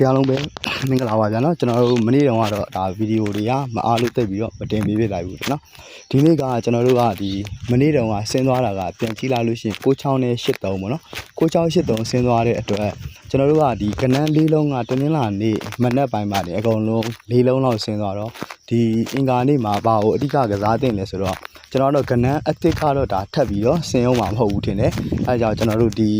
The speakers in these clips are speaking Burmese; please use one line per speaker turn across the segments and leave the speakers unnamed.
အားလုံးပဲမင်္ဂလာပါဗျာနော်ကျွန်တော်တို့မနေ့တုန်းကတော့ဒါဗီဒီယိုတွေကမအားလို့တက်ပြီးတော့မတင်ပေးပြလိုက်ဘူးနော်ဒီနေ့ကကျွန်တော်တို့ကဒီမနေ့တုန်းကဆင်းသွားတာကပြန်ကြည့်လိုက်လို့ရှိရင်6နဲ့83ပေါ့နော်683ဆင်းသွားတဲ့အတွက်ကျွန်တော်တို့ကဒီကနန်း၄လုံးကတနင်္လာနေ့မနက်ပိုင်းမှာနေအကုန်လုံး၄လုံးလောက်ဆင်းသွားတော့ဒီအင်္ဂါနေ့မှာဘာကိုအဓိကကစားတင်လဲဆိုတော့ကျွန်တော်တို့ကနန်းအစ်စ်ကတော့ဒါထပ်ပြီးတော့ဆင်းအောင်မှာမဟုတ်ဘူးထင်တယ်အဲဒါကြောင့်ကျွန်တော်တို့ဒီ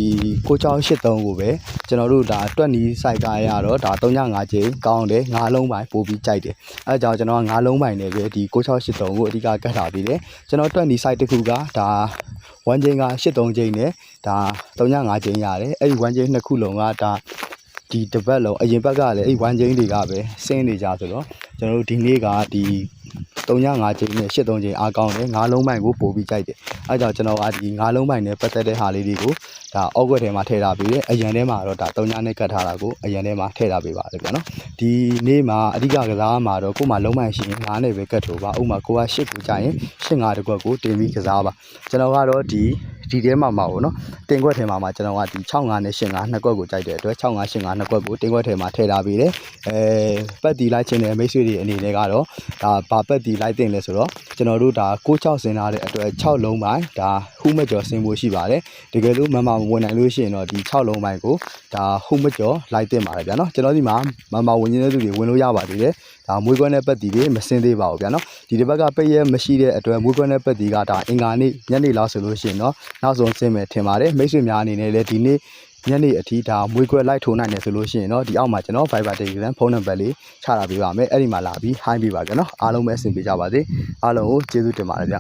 683ကိုပဲကျွန်တော်တို့ဒါတွက်နီးစိုက်ကရတော့ဒါ305ကျင်းကောင်းတယ်9လုံးပိုင်းပို့ပြီးကြိုက်တယ်အဲဒါကြောင့်ကျွန်တော်9လုံးပိုင်းနဲ့ပဲဒီ683ကိုအဓိကကတ်ထားပြီးတယ်ကျွန်တော်တွက်နီးစိုက်တစ်ခုကဒါ1ကျင်းက83ကျင်းနဲ့ဒါ305ကျင်းရတယ်အဲ့ဒီ1ကျင်းနှစ်ခုလုံးကဒါဒီတစ်ပတ်လုံးအရင်ဘက်ကလည်းအဲ့1ကျင်းတွေကပဲဆင်းနေကြဆိုတော့ကျွန်တော်တို့ဒီနေ့ကဒီ305ကျင်းနဲ့83ကျင်းအားကောင်းတယ်9လုံးပိုင်းကိုပို့ပြီးကြိုက်တယ်အဲဒါကြောင့်ကျွန်တော်ကဒီ9လုံးပိုင်းနဲ့ပတ်သက်တဲ့ဟာလေးတွေကိုဒါအောက်ွက်ထဲမှာထည့်ထားပြီးတယ်အရန်ထဲမှာတော့ဒါ3နဲ့ကတ်ထားတာကိုအရန်ထဲမှာထည့်ထားပေးပါတယ်ဗျာနော်ဒီနေ့မှာအဓိကကစားမှာတော့ကို့မှာလုံးပိုင်းရှိရင်9နဲ့ပဲကတ်ထိုးပါဥပမာကိုက8ကိုကြာရင်85တကွက်ကိုတင်ပြီးကစားပါကျွန်တော်ကတော့ဒီထဲမှာပေါ့နော်တင်ခွက်ထဲမှာကျွန်တော်ကဒီ65နဲ့85နှစ်ကွက်ကိုကြိုက်တဲ့အတွက်65 85နှစ်ကွက်ကိုတင်ခွက်ထဲမှာထည့်ထားပေးတယ်ပတ်တီလိုက်ခြင်းနဲ့မိတ်ဆွေတွေအနေနဲ့ကတော့ဒါဘာပတ်တီလိုက်တင်လဲဆိုတော့ကျွန်တော်တို့ဒါ66ဆင်းထားတဲ့အတွက်6လုံးပိုင်းဒါဟူးမကျော်ဆင်းဖို့ရှိပါတယ်တကယ်လို့မမဝင်နိုင်လို့ရှိရင်တော့ဒီ6လုံးပိုင်းကိုဒါဟူးမကျော်လိုက်တင်ပါတယ်ဗျာနော်ကျွန်တော်ဒီမှာမဝင်နေတဲ့သူတွေဝင်လို့ရပါသေးတယ်ဒါမွေးခွန်းနဲ့ပတ်တီတွေမစင်းသေးပါဘူးဗျာနော်ဒီတစ်ဘက်ကပိတ်ရဲမရှိတဲ့အတွက်မွေးခွန်းနဲ့ပတ်တီကဒါအင်္ဂါနေ့ညနေလောက်ဆိုလို့ရှိရင်တော့နောက်ဆုံးဆင်းမယ်ထင်ပါတယ်မိတ်ဆွေများအနေနဲ့လည်းဒီနေ့ညနေအထိဒါမွေးခွက်လိုက်ထိုးနိုင်တယ်ဆိုလို့ရှိရင်တော့ဒီအောက်မှာကျွန်တော် Viber Telegram ဖုန်းနံပါတ်လေးချတာပေးပါမယ်အဲ့ဒီမှာလာပြီး hi ပေးပါကြနော်အားလုံးပဲအဆင်ပြေကြပါစေအားလုံးကိုကျေးဇူးတင်ပါတယ်ဗျ